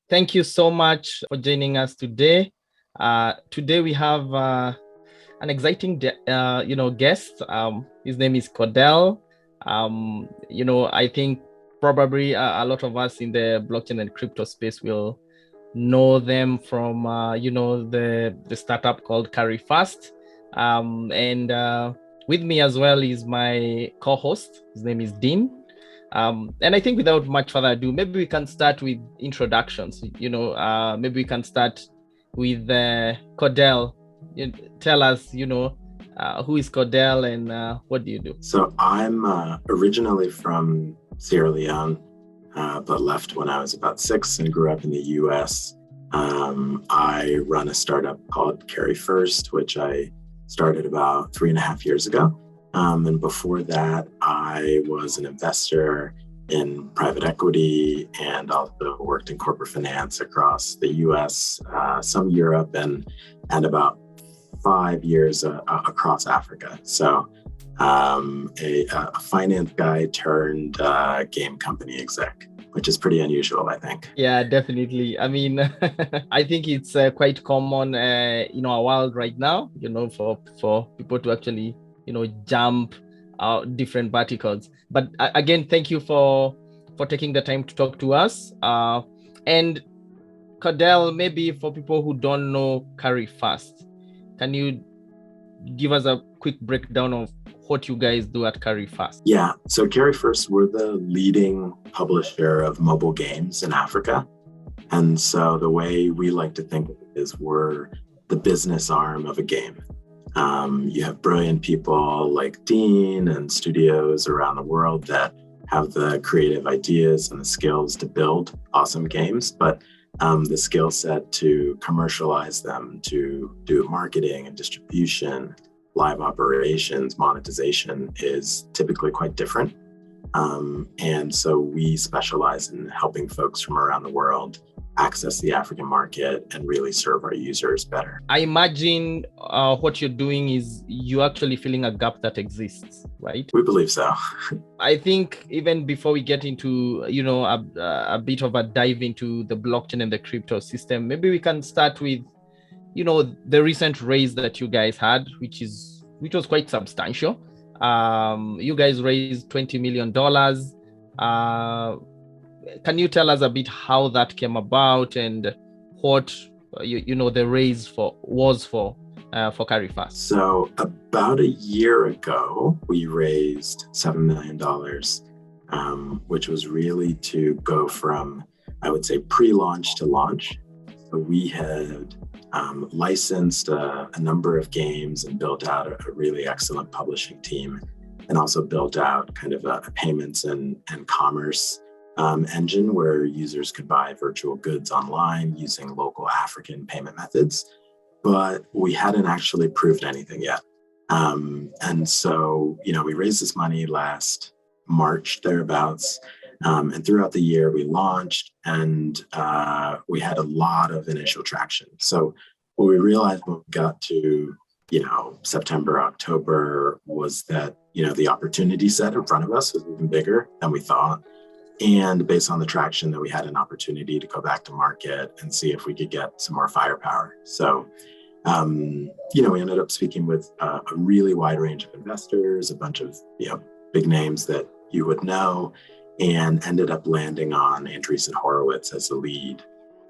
Thank you so much for joining us today. Today we have an exciting, guest. His name is Cordell. I think probably a lot of us in the blockchain and crypto space will know them from, the startup called Carry1st. And with me as well is my co-host. His name is Dean. And I think without much further ado, maybe we can start with introductions. Maybe we can start with Cordell. Tell us, who is Cordell and what do you do? So I'm originally from Sierra Leone, but left when I was about 6 and grew up in the US. I run a startup called Carry1st, which I started about 3.5 years ago. And before that, I was an investor in private equity and also worked in corporate finance across the US, some Europe, and about 5 years across Africa. So a finance guy turned game company exec, which is pretty unusual, I think. Yeah, definitely. I mean, I think it's quite common in our world right now, for people to actually jump different verticals. But again, thank you for taking the time to talk to us. And Cordell, maybe for people who don't know Carry1st, can you give us a quick breakdown of what you guys do at Carry1st? Yeah, so Carry1st, we're the leading publisher of mobile games in Africa. And so the way we like to think of it is we're the business arm of a game. You have brilliant people like Dean and studios around the world that have the creative ideas and the skills to build awesome games, but the skill set to commercialize them, to do marketing and distribution, live operations, monetization is typically quite different. And so we specialize in helping folks from around the world access the African market and really serve our users better. I imagine what you're doing is you're actually filling a gap that exists, right? We believe so. I think even before we get into, a bit of a dive into the blockchain and the crypto system, maybe we can start with, the recent raise that you guys had, which was quite substantial. You guys raised $20 million. Can you tell us a bit how that came about and what the raise was for Carry1st? So about a year ago, we raised $7 million, which was really to go from, I would say, pre-launch to launch. So we had licensed a number of games and built out a really excellent publishing team, and also built out kind of a payments and commerce engine where users could buy virtual goods online using local African payment methods, but we hadn't actually proved anything yet. And so, we raised this money last March, thereabouts, and throughout the year we launched, and we had a lot of initial traction. So what we realized when we got to, September, October, was that, the opportunity set in front of us was even bigger than we thought. And based on the traction that we had, an opportunity to go back to market and see if we could get some more firepower. So, we ended up speaking with a really wide range of investors, a bunch of, big names that you would know, and ended up landing on Andreessen Horowitz as the lead,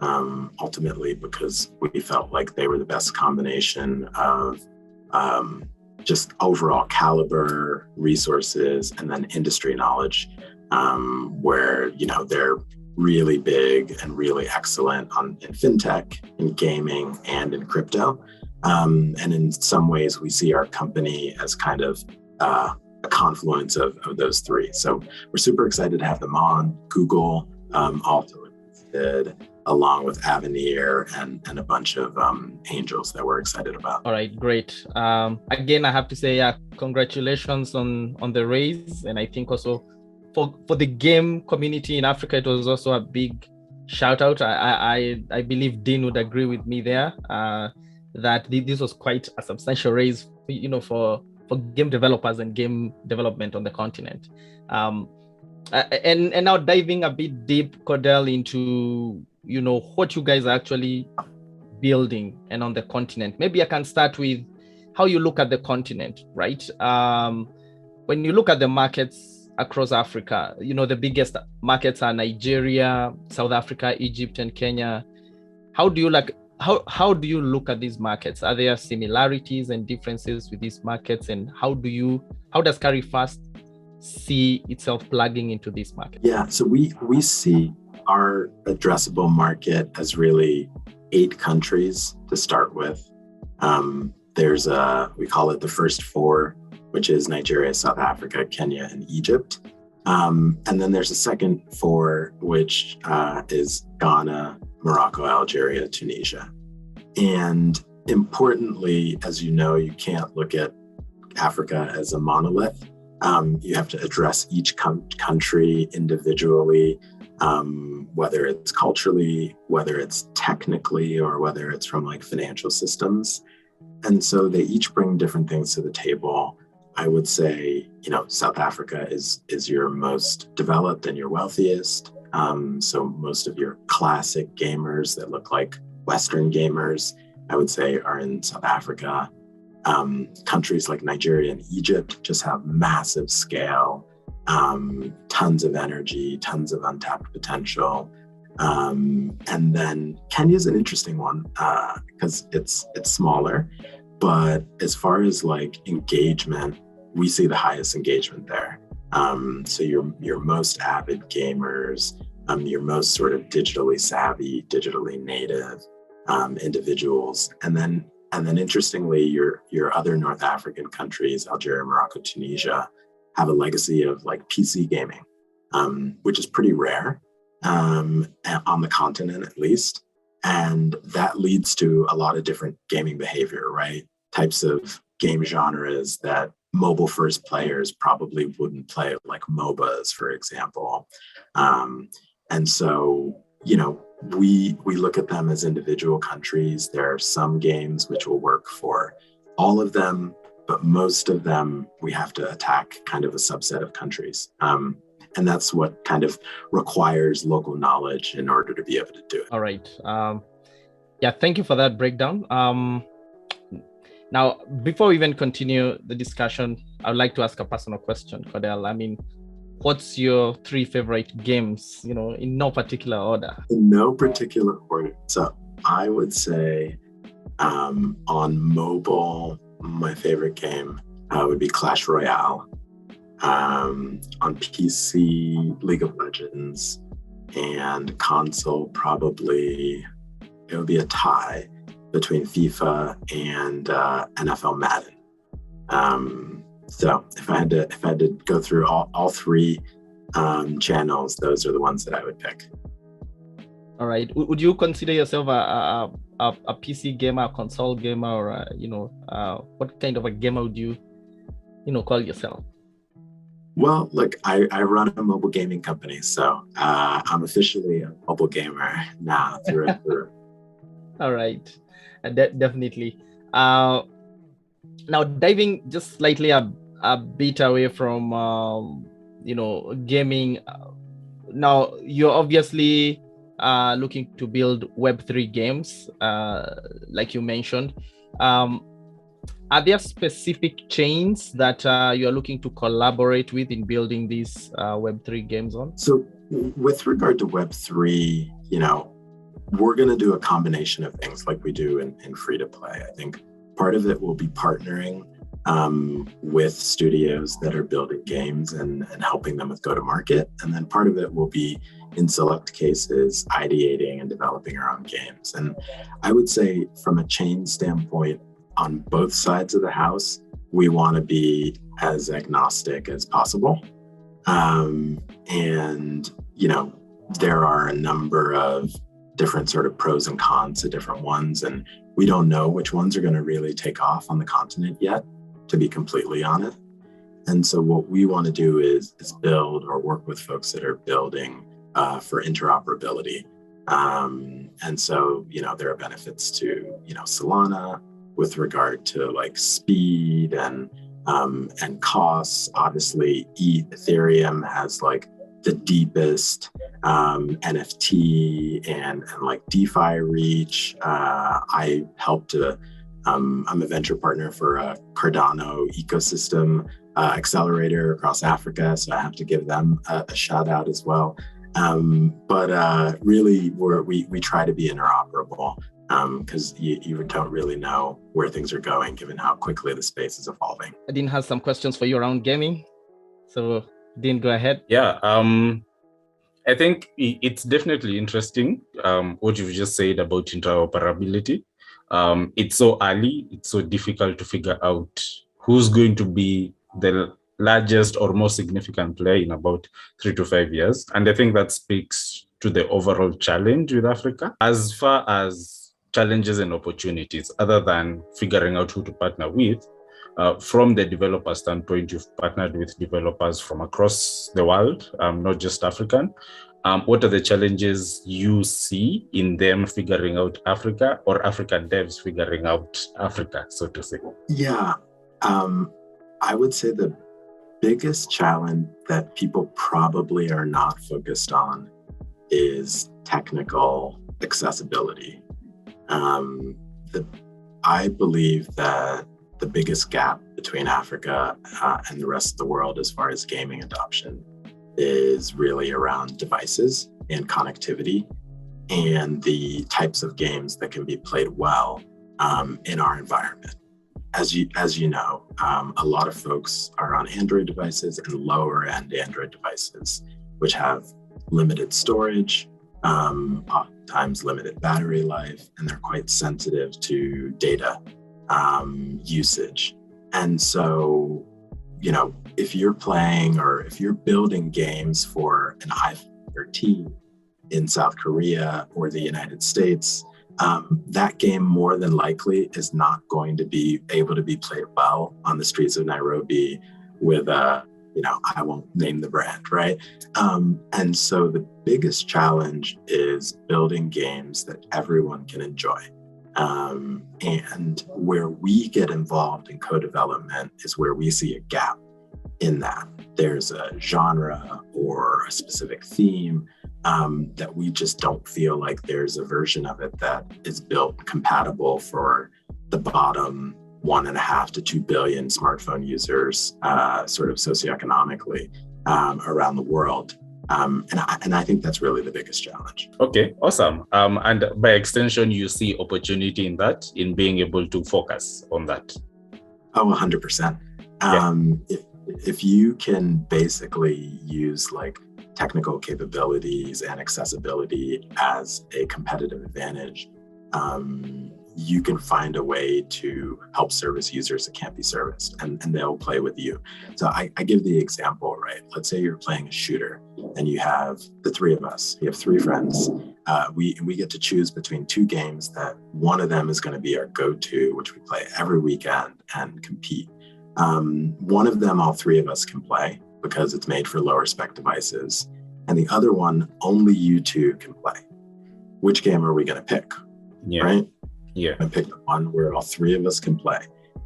ultimately because we felt like they were the best combination of just overall caliber, resources, and then industry knowledge. Where, they're really big and really excellent in fintech, in gaming, and in crypto. And in some ways, we see our company as kind of a confluence of those three. So we're super excited to have them on. Google also invested, along with Avenir and a bunch of angels that we're excited about. All right, great. Again, I have to say, congratulations on the raise. And I think also for the game community in Africa, it was also a big shout out. I believe Dean would agree with me there that this was quite a substantial raise, for for game developers and game development on the continent. And now diving a bit deep, Cordell, into what you guys are actually building and on the continent. Maybe I can start with how you look at the continent, right? When you look at the markets across Africa, the biggest markets are Nigeria, South Africa, Egypt, and Kenya. How do you look at these markets? Are there similarities and differences with these markets, and how does Carry1st see itself plugging into this market? Yeah, so we see our addressable market as really 8 countries to start with. We call it the first 4, which is Nigeria, South Africa, Kenya, and Egypt. And then there's a second 4, which is Ghana, Morocco, Algeria, Tunisia. And importantly, as you know, you can't look at Africa as a monolith. You have to address each country individually, whether it's culturally, whether it's technically, or whether it's from like financial systems. And so they each bring different things to the table. I would say, South Africa is your most developed and your wealthiest. So most of your classic gamers that look like Western gamers, I would say, are in South Africa. Countries like Nigeria and Egypt just have massive scale, tons of energy, tons of untapped potential. And then Kenya is an interesting one because it's smaller, but as far as like engagement, we see the highest engagement there. So your most avid gamers, your most sort of digitally savvy, digitally native individuals, and then interestingly, your other North African countries, Algeria, Morocco, Tunisia, have a legacy of like PC gaming, which is pretty rare on the continent at least. And that leads to a lot of different gaming behavior, right? Types of game genres that mobile first players probably wouldn't play, like MOBAs, for example. And so, we look at them as individual countries. There are some games which will work for all of them, but most of them we have to attack kind of a subset of countries. And that's what kind of requires local knowledge in order to be able to do it. All right. Yeah, thank you for that breakdown. Now, before we even continue the discussion, I would like to ask a personal question, Cordell. I mean, what's your 3 favorite games, in no particular order? In no particular order. So I would say on mobile, my favorite game would be Clash Royale. On PC, League of Legends, and console, probably it would be a tie between FIFA and NFL Madden. So if I had to go through all 3 channels, those are the ones that I would pick. All right. Would you consider yourself a PC gamer, a console gamer, or what kind of a gamer would you call yourself? Well, look, I run a mobile gaming company, so I'm officially a mobile gamer now through and through. All right, definitely. Now diving just slightly a bit away from gaming. Now you're obviously looking to build Web3 games, like you mentioned. Are there specific chains that you're looking to collaborate with in building these Web3 games on? So with regard to Web3, we're going to do a combination of things like we do in free-to-play. I think part of it will be partnering with studios that are building games and helping them with go-to-market. And then part of it will be, in select cases, ideating and developing our own games. And I would say from a chain standpoint, on both sides of the house, we want to be as agnostic as possible. And, there are a number of different sort of pros and cons to different ones. And we don't know which ones are going to really take off on the continent yet, to be completely honest. And so what we want to do is build or work with folks that are building for interoperability. And so, there are benefits to, Solana with regard to like speed and and costs. Obviously, Ethereum has like the deepest NFT and like DeFi reach. I helped to, I'm a venture partner for a Cardano ecosystem accelerator across Africa, so I have to give them a shout out as well. But really, we try to be interoperable because you don't really know where things are going given how quickly the space is evolving. Dean has some questions for you around gaming. So Dean, go ahead. Yeah, I think it's definitely interesting what you've just said about interoperability. It's so early, it's so difficult to figure out who's going to be the largest or most significant player in about 3 to 5 years. And I think that speaks to the overall challenge with Africa. As far as challenges and opportunities, other than figuring out who to partner with, from the developer standpoint, you've partnered with developers from across the world, not just African. What are the challenges you see in them figuring out Africa, or African devs figuring out Africa, so to say? Yeah, I would say the biggest challenge that people probably are not focused on is technical accessibility. I believe that the biggest gap between Africa and the rest of the world as far as gaming adoption is really around devices and connectivity and the types of games that can be played well in our environment. As you know, a lot of folks are on Android devices and lower end Android devices, which have limited storage, oftentimes limited battery life, and they're quite sensitive to data usage. And so, you know, if you're playing or if you're building games for an iPhone 13 in South Korea or the United States, that game more than likely is not going to be able to be played well on the streets of Nairobi with I won't name the brand, right? And so the biggest challenge is building games that everyone can enjoy. And where we get involved in co-development is where we see a gap in that. There's a genre or a specific theme that we just don't feel like there's a version of it that is built compatible for the bottom 1.5 to 2 billion smartphone users, sort of socioeconomically around the world. And I think that's really the biggest challenge. Okay, awesome. And by extension, you see opportunity in that, in being able to focus on that. Oh, 100%. If you can basically use like technical capabilities and accessibility as a competitive advantage, you can find a way to help service users that can't be serviced, and they'll play with you. So I give the example, right? Let's say you're playing a shooter and you have the three of us, you have 3 friends. We get to choose between 2 games that one of them is going to be our go-to, which we play every weekend and compete. One of them, all 3 of us can play because it's made for lower spec devices. And the other one, only you 2 can play. Which game are we going to pick? Yeah. Right? Yeah. I pick the one where all 3 of us can play.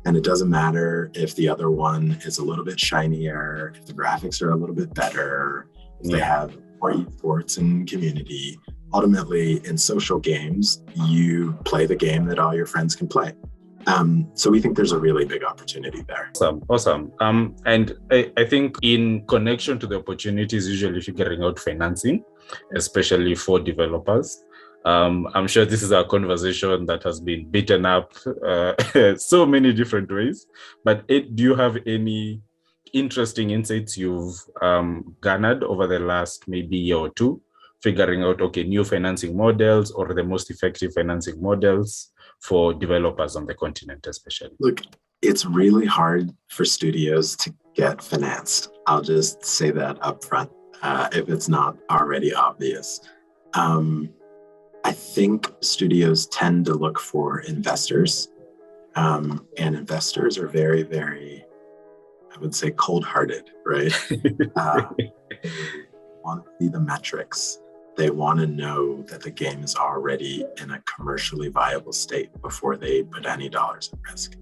And it doesn't matter if the other one is a little bit shinier, if the graphics are a little bit better, if they have more esports and community. Ultimately, in social games, you play the game that all your friends can play. So we think there's a really big opportunity there. Awesome. And I think in connection to the opportunities, usually figuring out financing, especially for developers. I'm sure this is a conversation that has been beaten up so many different ways, but do you have any interesting insights you've garnered over the last maybe year or 2, figuring out, new financing models or the most effective financing models for developers on the continent, especially? Look, it's really hard for studios to get financed. I'll just say that up front, if it's not already obvious. I think studios tend to look for investors, and investors are very, very, I would say, cold-hearted, right? They want to see the metrics. They want to know that the game is already in a commercially viable state before they put any dollars at risk.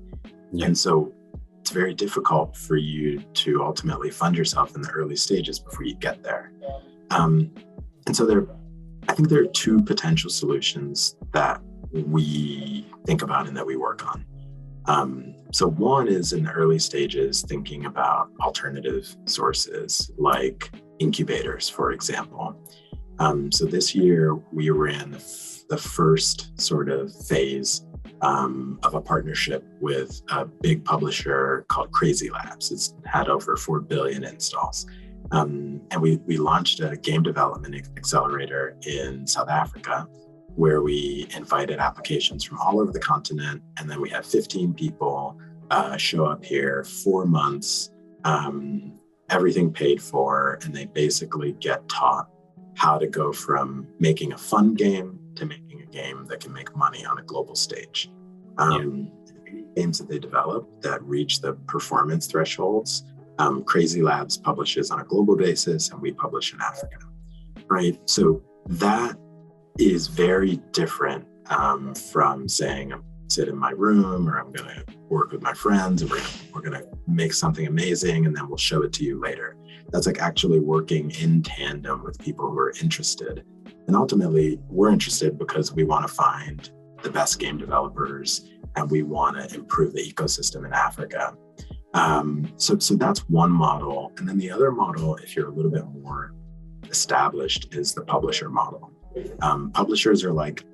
Yeah. And so it's very difficult for you to ultimately fund yourself in the early stages before you get there. And so I think there are two potential solutions that we think about and that we work on. So one is in the early stages, thinking about alternative sources like incubators, for example. So this year we ran the first sort of phase of a partnership with a big publisher called Crazy Labs. It's had over 4 billion installs. And we launched a game development accelerator in South Africa, where we invited applications from all over the continent. And then we had 15 people show up here, 4 months, everything paid for, and they basically get taught how to go from making a fun game to making a game that can make money on a global stage. Games that they develop that reach the performance thresholds, Crazy Labs publishes on a global basis, and we publish in Africa, right? So that is very different from saying I'm sit in my room, or I'm going to work with my friends, and we're going to make something amazing, and then we'll show it to you later. That's like actually working in tandem with people who are interested. And ultimately, we're interested because we want to find the best game developers, and we want to improve the ecosystem in Africa. So that's one model. And then the other model, if you're a little bit more established, is the publisher model. Publishers are like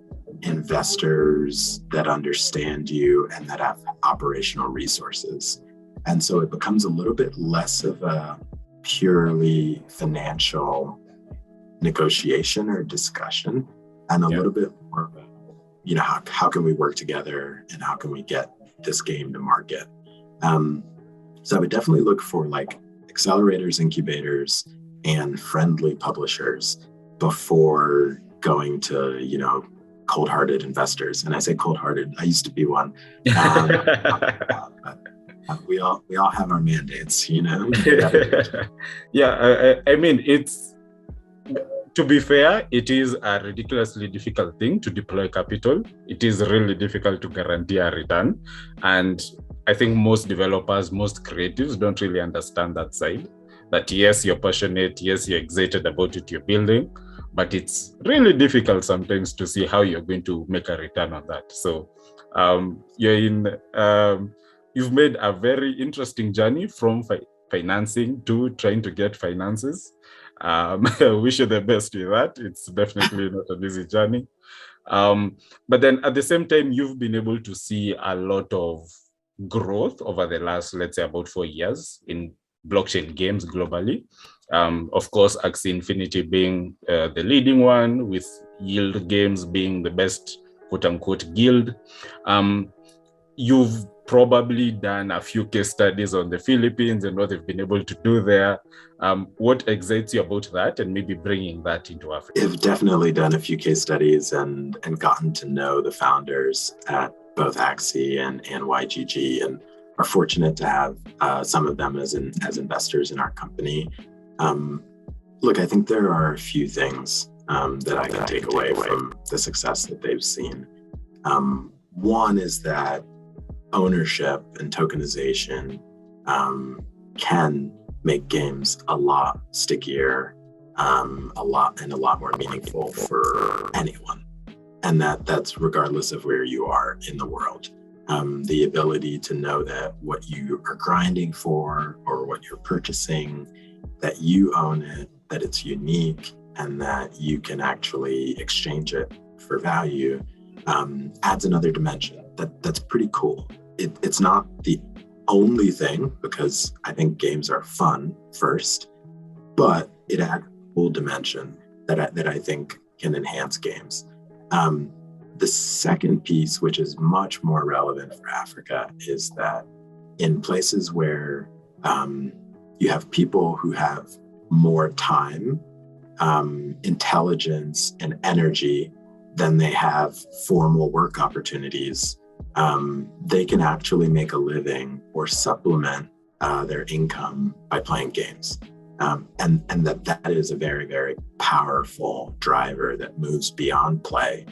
investors that understand you and that have operational resources. And so it becomes a little bit less of a purely financial negotiation or discussion, and a little bit more of a, how can we work together and how can we get this game to market? So I would definitely look for like accelerators, incubators, and friendly publishers before going to, cold-hearted investors. And I say cold-hearted, I used to be one. We all have our mandates, Yeah, I mean, to be fair, it is a ridiculously difficult thing to deploy capital. It is really difficult to guarantee a return. And I think most developers, most creatives don't really understand that side. That yes, you're passionate, yes, you're excited about it you're building, but it's really difficult sometimes to see how you're going to make a return on that. So you've made a very interesting journey from financing to trying to get finances. I wish you the best with that. It's definitely not an easy journey. But then at the same time, you've been able to see a lot of growth over the last, let's say, about 4 years in blockchain games globally. Of course, Axie Infinity being the leading one, with Yield Games being the best, quote unquote, guild. You've probably done a few case studies on the Philippines and what they've been able to do there. What excites you about that, and maybe bringing that into Africa? I've definitely done a few case studies and gotten to know the founders at both Axie and YGG, and are fortunate to have some of them as investors in our company. Look, I think there are a few things that I can take away from the success that they've seen. One is that ownership and tokenization can make games a lot stickier, a lot more meaningful for anyone. And that's regardless of where you are in the world. The ability to know that what you are grinding for or what you're purchasing, that you own it, that it's unique, and that you can actually exchange it for value, adds another dimension. That's pretty cool. It's not the only thing, because I think games are fun first, but it adds a cool dimension that I think can enhance games. The second piece, which is much more relevant for Africa, is that in places where you have people who have more time, intelligence, and energy than they have formal work opportunities, they can actually make a living or supplement their income by playing games. And that is a very, very powerful driver that moves beyond play,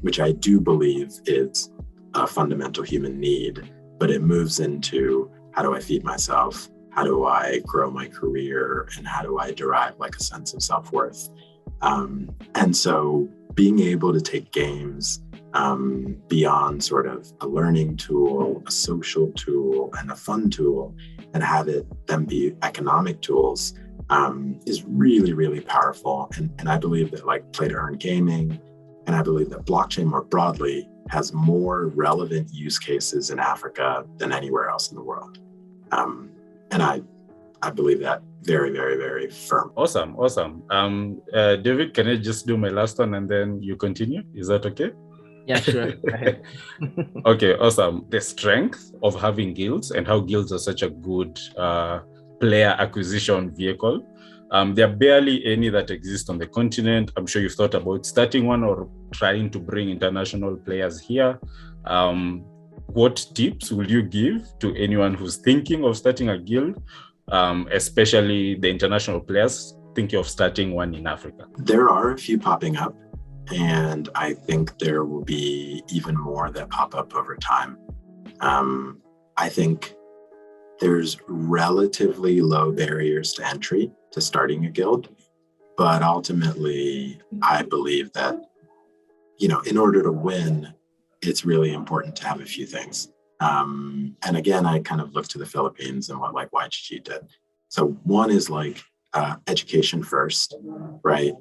which I do believe is a fundamental human need, but it moves into how do I feed myself? How do I grow my career? And how do I derive like a sense of self-worth? And so being able to take games beyond sort of a learning tool, a social tool, and a fun tool, and have it then be economic tools is really, really powerful. And I believe that like play to earn gaming, and I believe that blockchain more broadly has more relevant use cases in Africa than anywhere else in the world. And I believe that very, very, very firm. Awesome. David, can I just do my last one and then you continue? Is that okay? Yeah, sure. Go ahead. Okay, awesome. The strength of having guilds and how guilds are such a good player acquisition vehicle. There are barely any that exist on the continent. I'm sure you've thought about starting one or trying to bring international players here. What tips will you give to anyone who's thinking of starting a guild, especially the international players thinking of starting one in Africa? There are a few popping up, and I think there will be even more that pop up over time. I think there's relatively low barriers to entry to starting a guild, but ultimately, I believe that, in order to win, it's really important to have a few things. And again, I kind of look to the Philippines and what like YGG did. So one is like education first, right?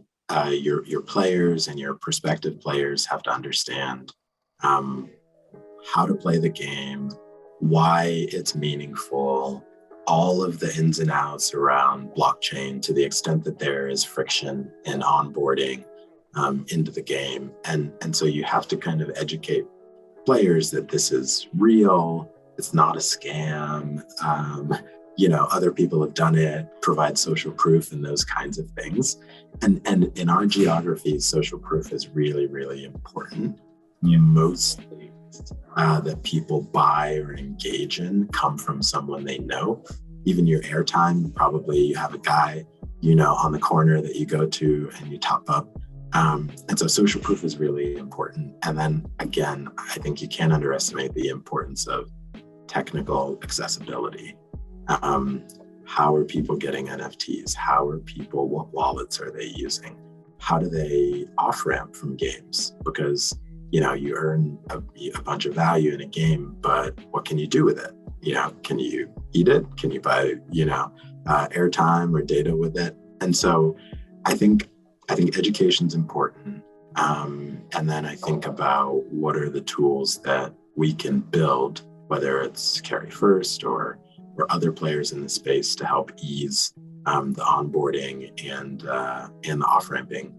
Your players and your prospective players have to understand how to play the game, why it's meaningful, all of the ins and outs around blockchain to the extent that there is friction in onboarding into the game. And so you have to kind of educate players that this is real, it's not a scam, other people have done it, provide social proof and those kinds of things. And in our geography, social proof is really, really important. Most things that people buy or engage in come from someone they know. Even your airtime, probably you have a guy, on the corner that you go to and you top up. And so social proof is really important. And then again, I think you can't underestimate the importance of technical accessibility. How are people getting NFTs? What wallets are they using? How do they off-ramp from games? Because, you earn a bunch of value in a game, but what can you do with it? Can you eat it? Can you buy, airtime or data with it? And so I think education's important. And then I think about what are the tools that we can build, whether it's Carry1st or other players in the space to help ease the onboarding and the off-ramping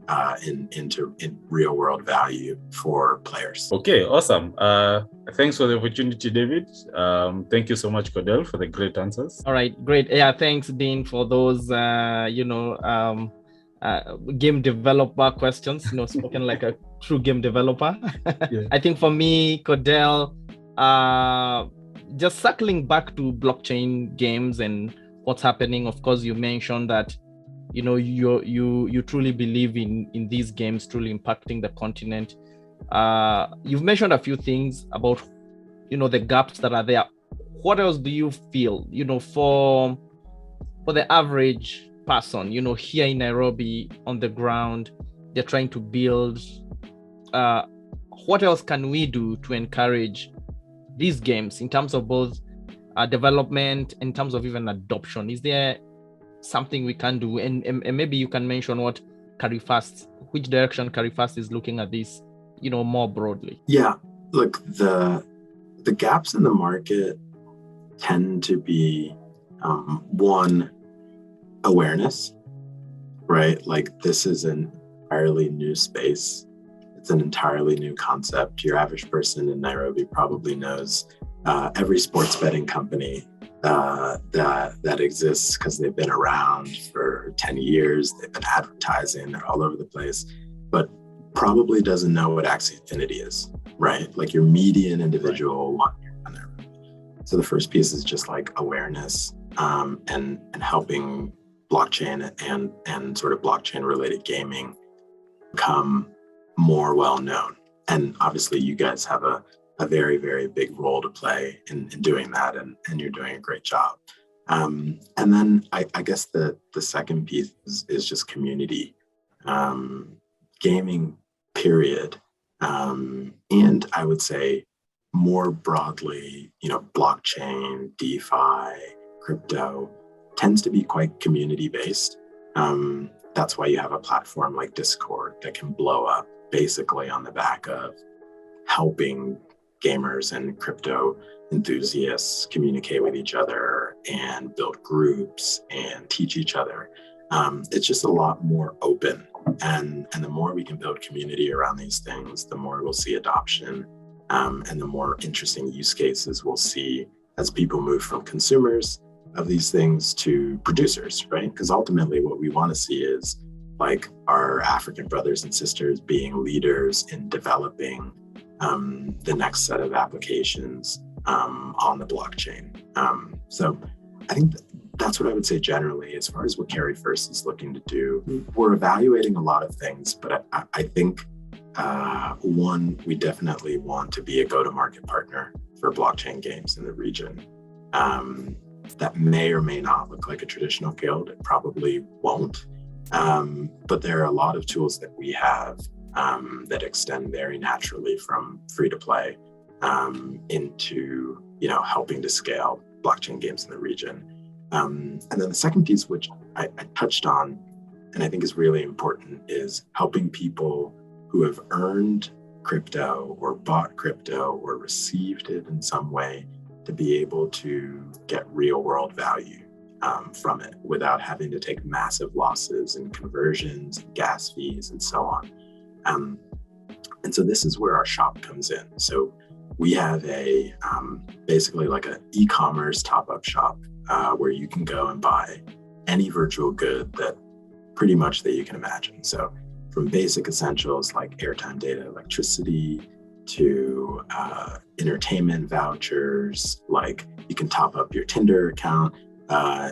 into real world value for players. Okay, awesome. Thanks for the opportunity, David. Thank you so much, Cordell, for the great answers. All right, great. Yeah, thanks, Dean, for those game developer questions, spoken like a true game developer. Yeah. I think for me, Cordell, just circling back to blockchain games and what's happening. Of course, you mentioned that you truly believe in these games truly impacting the continent. You've mentioned a few things about the gaps that are there. What else do you feel for the average person here in Nairobi on the ground, they're trying to build? What else can we do to encourage these games in terms of both development, in terms of even adoption? Is there something we can do? And maybe you can mention which direction Carry1st is looking at this, more broadly. Yeah, look, the gaps in the market tend to be one, awareness, right? Like this is an entirely new space. It's an entirely new concept. Your average person in Nairobi probably knows every sports betting company that exists because they've been around for 10 years. They've been advertising, they're all over the place, but probably doesn't know what Axie Infinity is, right? Like your median individual. Right. So the first piece is just like awareness and helping blockchain and sort of blockchain related gaming become more well known. And obviously you guys have a a very, very big role to play in doing that, and you're doing a great job. And then I guess the second piece is just community, gaming, period. And I would say more broadly, blockchain, DeFi, crypto tends to be quite community based. That's why you have a platform like Discord that can blow up basically on the back of helping gamers and crypto enthusiasts communicate with each other and build groups and teach each other. It's just a lot more open. And the more we can build community around these things, the more we'll see adoption, and the more interesting use cases we'll see as people move from consumers of these things to producers, right? Because ultimately what we want to see is like our African brothers and sisters being leaders in developing the next set of applications on the blockchain. So I think that's what I would say generally. As far as what Carry1st is looking to do, we're evaluating a lot of things, but I think one, we definitely want to be a go-to-market partner for blockchain games in the region. That may or may not look like a traditional guild. It probably won't. But there are a lot of tools that we have that extend very naturally from free to play into helping to scale blockchain games in the region. And then the second piece, which I touched on, and I think is really important, is helping people who have earned crypto or bought crypto or received it in some way to be able to get real world value from it without having to take massive losses in conversions, and gas fees, and so on. And so this is where our shop comes in. So we have a basically like an e-commerce top-up shop where you can go and buy any virtual good that pretty much that you can imagine. So from basic essentials like airtime, data, electricity, to entertainment vouchers, like you can top up your Tinder account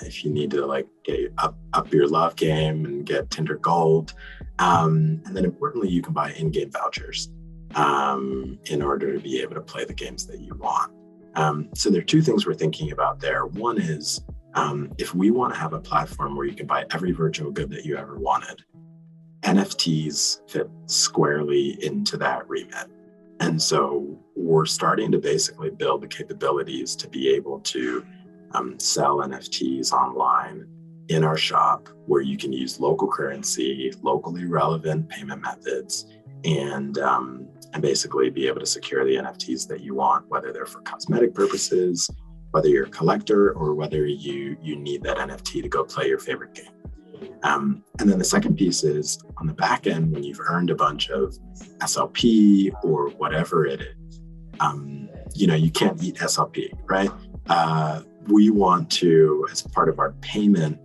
if you need to like get up your love game and get Tinder Gold. And then importantly, you can buy in-game vouchers in order to be able to play the games that you want. So there are two things we're thinking about there. One is if we want to have a platform where you can buy every virtual good that you ever wanted, NFTs fit squarely into that remit. And so we're starting to basically build the capabilities to be able to sell NFTs online in our shop, where you can use local currency, locally relevant payment methods, and basically be able to secure the NFTs that you want, whether they're for cosmetic purposes, whether you're a collector, or whether you need that NFT to go play your favorite game. And then the second piece is on the back end, when you've earned a bunch of SLP or whatever it is, you can't eat SLP, right? We want to, as part of our payment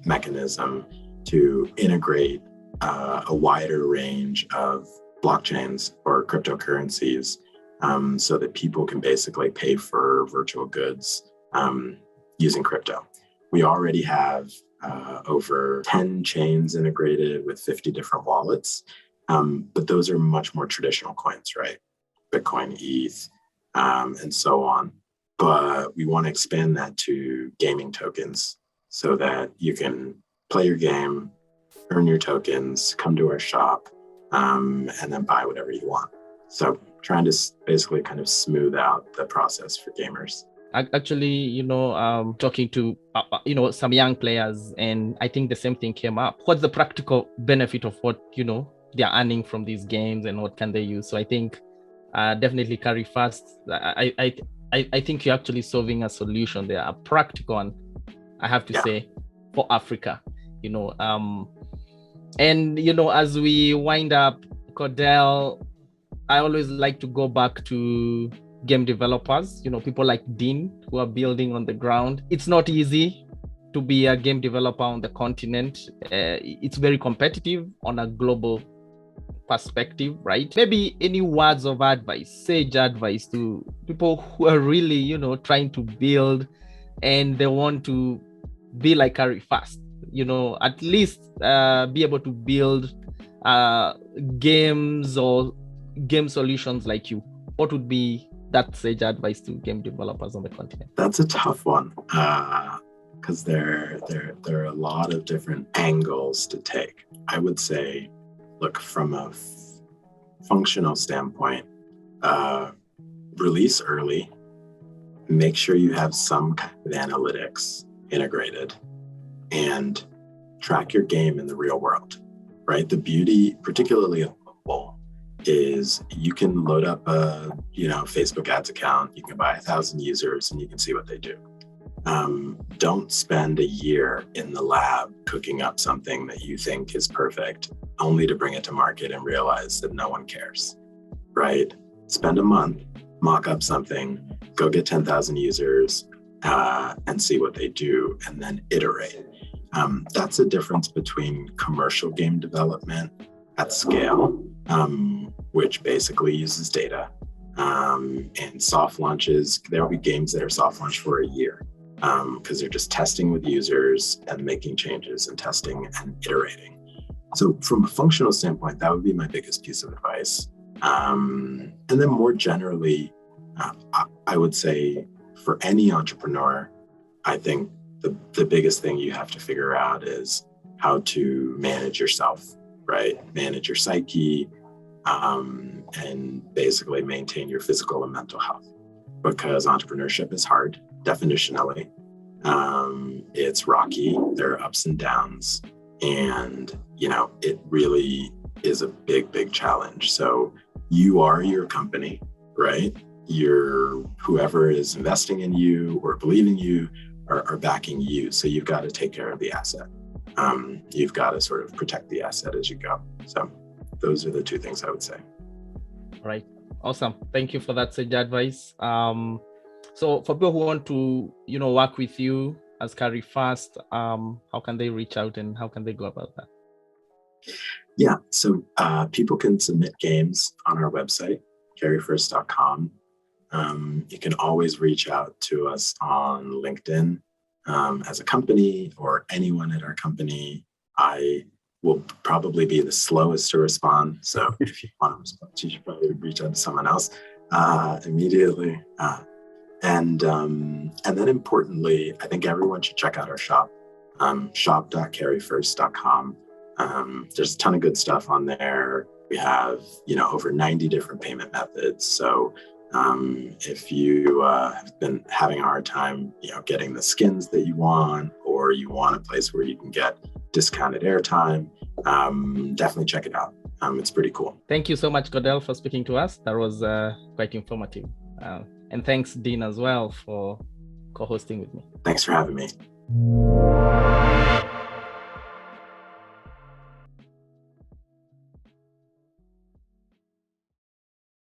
mechanism, to integrate a wider range of blockchains or cryptocurrencies so that people can basically pay for virtual goods using crypto. We already have over 10 chains integrated with 50 different wallets, but those are much more traditional coins, right? Bitcoin, ETH, and so on. But we want to expand that to gaming tokens so that you can play your game, earn your tokens, come to our shop, and then buy whatever you want. So trying to basically kind of smooth out the process for gamers. Actually, talking to, some young players, and I think the same thing came up. What's the practical benefit of what, they're earning from these games, and what can they use? So I think definitely Carry1st, I think you're actually solving a solution there, a practical one, I have to say, for Africa, and, as we wind up, Cordell, I always like to go back to game developers, people like Dean who are building on the ground. It's not easy to be a game developer on the continent. It's very competitive on a global perspective, right? Maybe any words of advice, sage advice to people who are really, trying to build and they want to be like Carry1st, at least be able to build games or game solutions like you. what would be that sage advice to game developers on the continent? That's a tough one, because there are a lot of different angles to take. I would say, look, from a functional standpoint, release early, make sure you have some kind of analytics integrated, and track your game in the real world, right? The beauty, particularly of mobile, is you can load up a Facebook ads account, you can buy 1,000 users, and you can see what they do. Don't spend a year in the lab cooking up something that you think is perfect, only to bring it to market and realize that no one cares, right? Spend a month, mock up something, go get 10,000 users, and see what they do, and then iterate. That's the difference between commercial game development at scale, which basically uses data, and soft launches. There will be games that are soft launch for a year, because they're just testing with users and making changes and testing and iterating. So from a functional standpoint, that would be my biggest piece of advice. And then more generally, I would say for any entrepreneur, I think the biggest thing you have to figure out is how to manage yourself, right? Manage your psyche, and basically maintain your physical and mental health, because entrepreneurship is hard, definitionally. It's rocky, there are ups and downs, and it really is a big challenge. So you are your company, right? Whoever is investing in you or believing you are backing you. So you've got to take care of the asset. You've got to sort of protect the asset as you go. So those are the two things I would say. Right. Awesome. Thank you for that sage advice. So for people who want to, work with you as Carry1st, how can they reach out and how can they go about that? Yeah. So people can submit games on our website, Carry1st.com. You can always reach out to us on LinkedIn as a company, or anyone at our company. I will probably be the slowest to respond. So if you want to respond, you should probably reach out to someone else immediately. And then importantly, I think everyone should check out our shop, shop.carry1st.com. There's a ton of good stuff on there. We have, over 90 different payment methods. So if you have been having a hard time, getting the skins that you want, or you want a place where you can get discounted airtime, definitely check it out. It's pretty cool. Thank you so much, Cordell, for speaking to us. That was quite informative. And thanks, Dean, as well, for co-hosting with me. Thanks for having me.